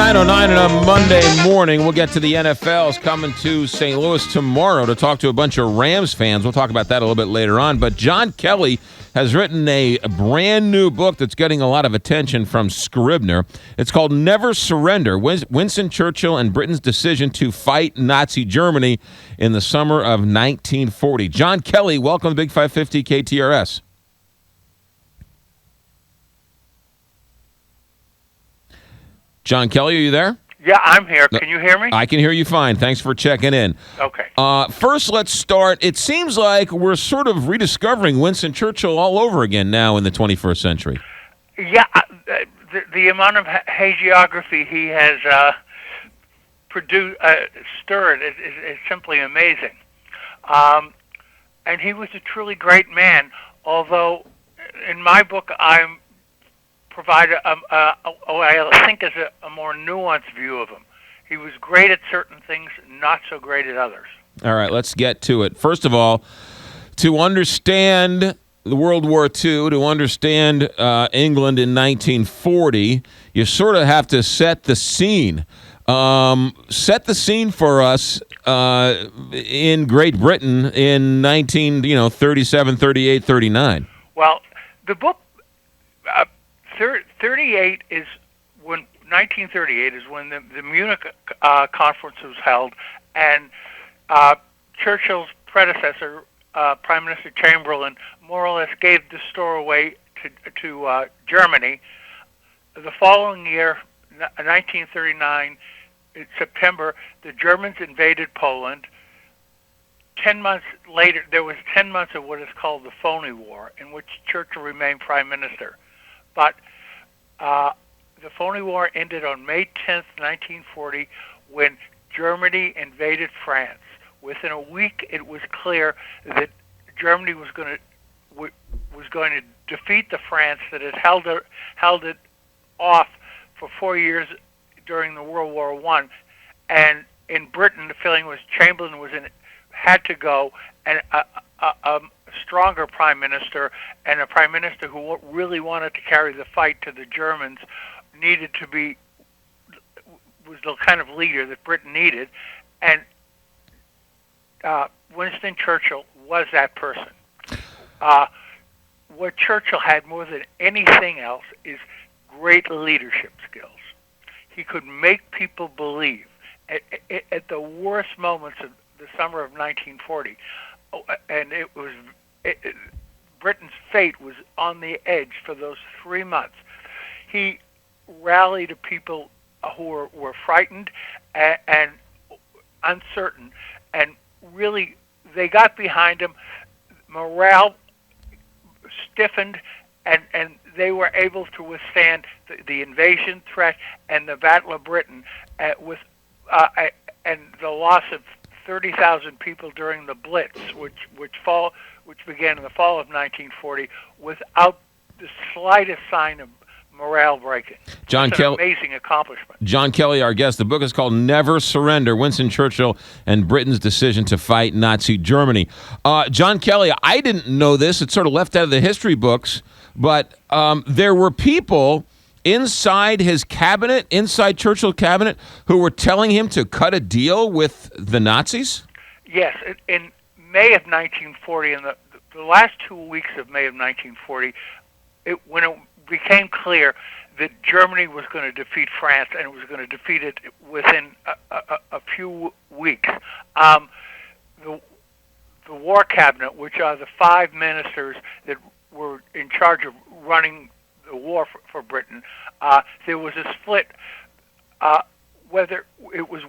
9:09 on a Monday morning. We'll get to the NFL's coming to St. Louis tomorrow to talk to a bunch of Rams fans. We'll talk about that a little bit later on. But John Kelly has written a brand new book that's getting a lot of attention from Scribner. It's called Never Surrender, Winston Churchill and Britain's Decision to Fight Nazi Germany in the Summer of 1940. John Kelly, welcome to Big 550 KTRS. John Kelly, are you there? Yeah, I'm here. Can you hear me? I can hear you fine. Thanks for checking in. Okay. First, let's start. It seems like we're sort of rediscovering Winston Churchill all over again now in the 21st century. Yeah, the amount of hagiography he has stirred is simply amazing. And he was a truly great man, although in my book I'm provide I think is a more nuanced view of him. He was great at certain things, not so great at others. All right, let's get to it. First of all, to understand the World War II, to understand England in 1940, you sort of have to set the scene. Set the scene for us in Great Britain in 37, 38, 39. Well, the book 38 is when 1938 is when the Munich conference was held, and Churchill's predecessor, Prime Minister Chamberlain, more or less gave the store away to Germany. The following year, 1939, in September, the Germans invaded Poland. 10 months later, there was 10 months of what is called the Phony War, in which Churchill remained Prime Minister. But the Phony War ended on May 10th, 1940, when Germany invaded France. Within a week, it was clear that Germany was going to defeat the France that had held it off for 4 years during the World War I. And in Britain, the feeling was Chamberlain had to go, and a stronger prime minister and a prime minister who really wanted to carry the fight to the Germans was the kind of leader that Britain needed, and Winston Churchill was that person. What Churchill had more than anything else is great leadership skills. He could make people believe at the worst moments of the summer of 1940, and Britain's fate was on the edge for those 3 months. He rallied people who were frightened and uncertain, and really they got behind him. Morale stiffened, and they were able to withstand the invasion threat and the Battle of Britain and the loss of 30,000 people during the Blitz, which began in the fall of 1940, without the slightest sign of morale breaking. John Kelly, amazing accomplishment. John Kelly, our guest. The book is called Never Surrender, Winston Churchill and Britain's Decision to Fight Nazi Germany. John Kelly, I didn't know this. It's sort of left out of the history books, but there were people inside his cabinet, inside Churchill's cabinet, who were telling him to cut a deal with the Nazis? Yes. In May of 1940, in the last 2 weeks of May of 1940, when it became clear that Germany was going to defeat France, and it was going to defeat it within a few weeks, the War Cabinet, which are the 5 ministers that were in charge of running the war for Britain, there was a split. Whether it was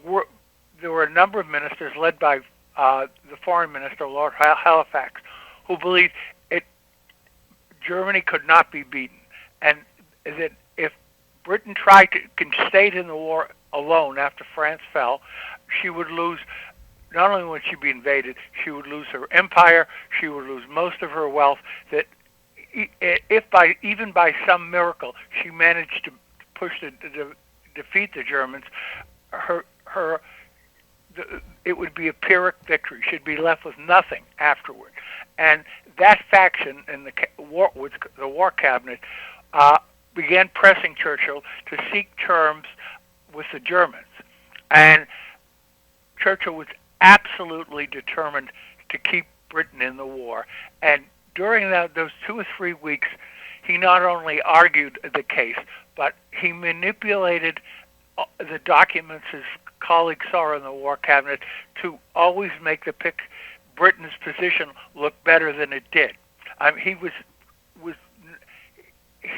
there were a number of ministers led by the Foreign Minister, Lord Halifax, who believed Germany could not be beaten, and that if Britain tried to stayed in the war alone after France fell, she would lose. Not only would she be invaded, she would lose her empire. She would lose most of her wealth. That if even by some miracle she managed to defeat the Germans, it would be a Pyrrhic victory. She'd be left with nothing afterward. And that faction in the War Cabinet began pressing Churchill to seek terms with the Germans, and Churchill was absolutely determined to keep Britain in the war. And during those 2 or 3 weeks, he not only argued the case, but he manipulated the documents his colleagues saw in the War Cabinet to always make Britain's position look better than it did.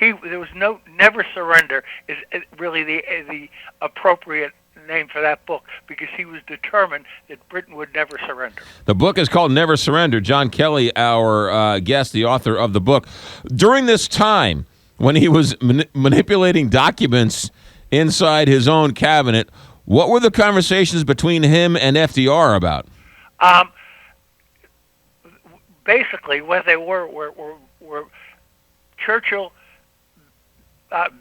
There was no never surrender is really the appropriate name for that book, because he was determined that Britain would never surrender. The book is called Never Surrender. John Kelly, our guest, the author of the book. During this time, when he was manipulating documents inside his own cabinet, what were the conversations between him and FDR about? Basically, what they were Churchill,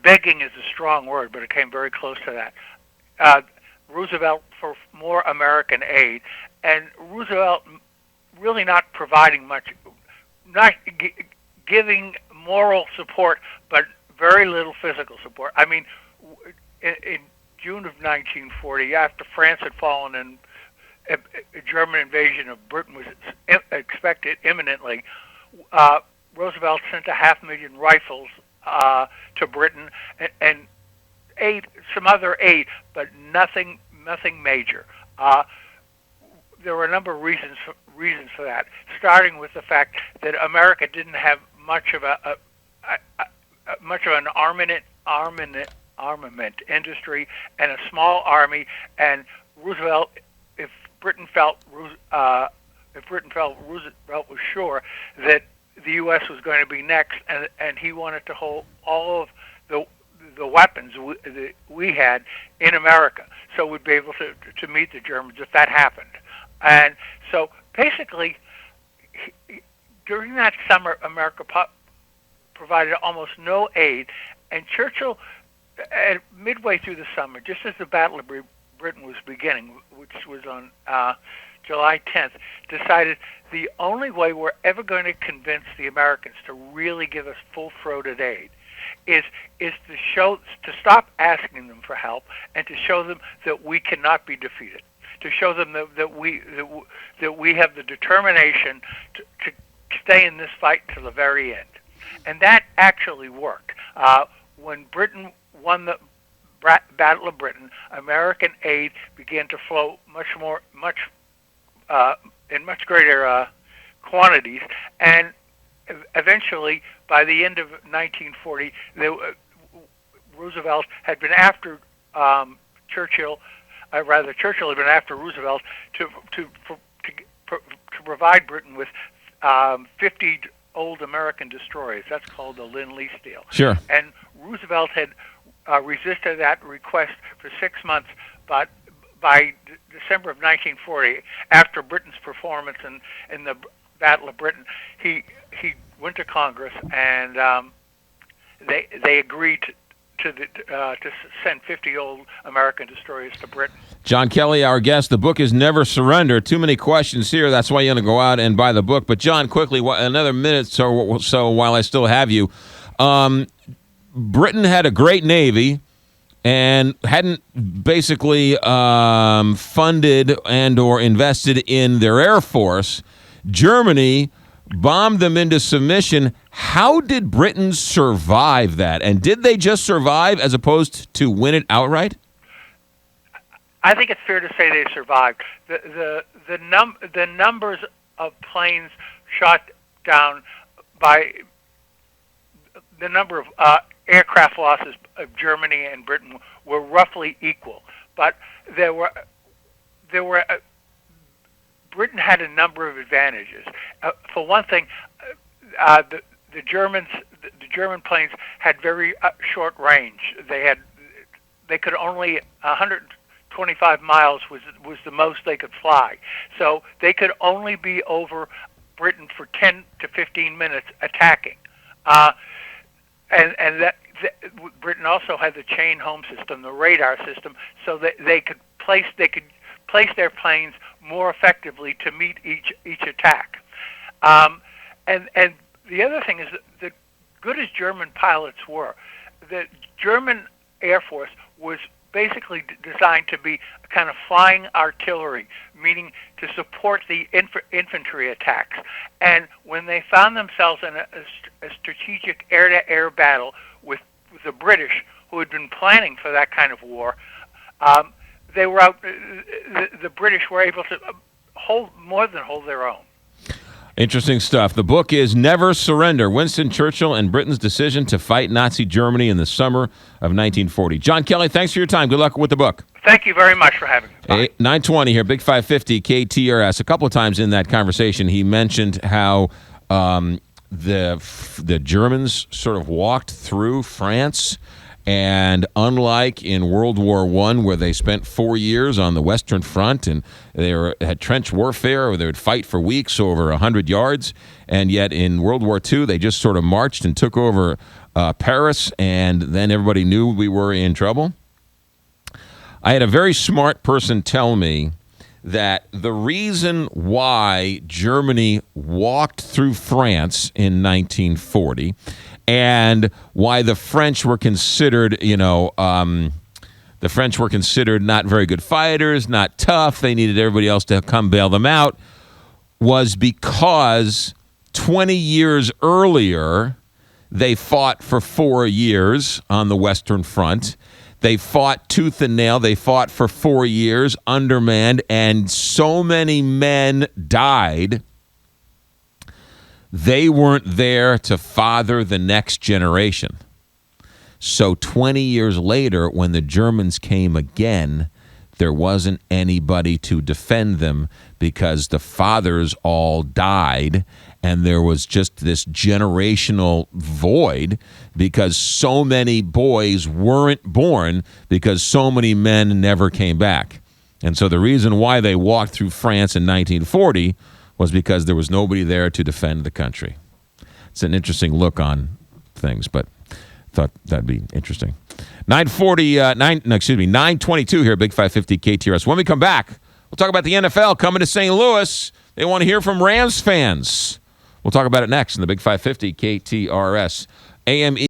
begging is a strong word, but it came very close to that. Roosevelt for more American aid, and Roosevelt really not providing much, not giving moral support, but very little physical support. I mean, in June of 1940, after France had fallen and a German invasion of Britain was expected imminently, Roosevelt sent 500,000 rifles to Britain and some other aid, but nothing major. There were a number of reasons for that, starting with the fact that America didn't have much of an armament industry and a small army, and Roosevelt, if Britain felt Roosevelt was sure that the U.S. was going to be next, and he wanted to hold all of the weapons that we had in America, so we'd be able to meet the Germans if that happened. And so basically, during that summer, America provided almost no aid, and Churchill, midway through the summer, just as the Battle of Britain was beginning, which was on July 10th, decided the only way we're ever going to convince the Americans to really give us full-throated aid is to stop asking them for help and to show them that we cannot be defeated, to show them that we have the determination to stay in this fight to the very end. And that actually worked. When Britain won the Battle of Britain, American aid began to flow in much greater quantities, and eventually, by the end of 1940, Roosevelt had been after Churchill had been after Roosevelt to provide Britain with 50 old American destroyers. That's called the Lend-Lease deal. Sure. And Roosevelt had resisted that request for 6 months, but by December of 1940, after Britain's performance in the Battle of Britain, he went to Congress, and they agreed to send 50 old American destroyers to Britain. John Kelly, our guest. The book is Never Surrender. Too many questions here. That's why you're going to go out and buy the book. But John, quickly, another minute so while I still have you. Britain had a great Navy and hadn't basically funded and or invested in their Air Force. Germany bombed them into submission. How did Britain survive that? And did they just survive as opposed to win it outright? I think it's fair to say they survived. The numbers of planes shot down by the number of aircraft losses of Germany and Britain were roughly equal, but Britain had a number of advantages. For one thing, the German planes had very short range. They could only 125 miles was the most they could fly. So they could only be over Britain for 10 to 15 minutes attacking. And that Britain also had the chain home system, the radar system, so that they could place their planes more effectively to meet each attack. And the other thing is that good as German pilots were, the German Air Force was basically designed to be kind of flying artillery, meaning to support the infantry attacks. And when they found themselves in a strategic air-to-air battle with the British, who had been planning for that kind of war, they were out. The British were able to hold their own. Interesting stuff. The book is Never Surrender, Winston Churchill and Britain's Decision to Fight Nazi Germany in the Summer of 1940. John Kelly, thanks for your time. Good luck with the book. Thank you very much for having me. 920 here, Big 550, KTRS. A couple of times in that conversation, he mentioned how the Germans sort of walked through France, and unlike in World War I, where they spent 4 years on the Western Front and they had trench warfare where they would fight for weeks over 100 yards, and yet in World War II, they just sort of marched and took over Paris, and then everybody knew we were in trouble. I had a very smart person tell me that the reason why Germany walked through France in 1940 and why the French were considered, the French were considered not very good fighters, not tough. They needed everybody else to come bail them out, was because 20 years earlier, they fought for 4 years on the Western Front. They fought tooth and nail. They fought for 4 years, undermanned, and so many men died. They weren't there to father the next generation. So 20 years later, when the Germans came again, there wasn't anybody to defend them because the fathers all died, and there was just this generational void because so many boys weren't born because so many men never came back. And so the reason why they walked through France in 1940 was because there was nobody there to defend the country. It's an interesting look on things, but thought that'd be interesting. 922 here, Big 550 KTRS. When we come back, we'll talk about the NFL coming to St. Louis. They want to hear from Rams fans. We'll talk about it next in the Big 550 KTRS. AM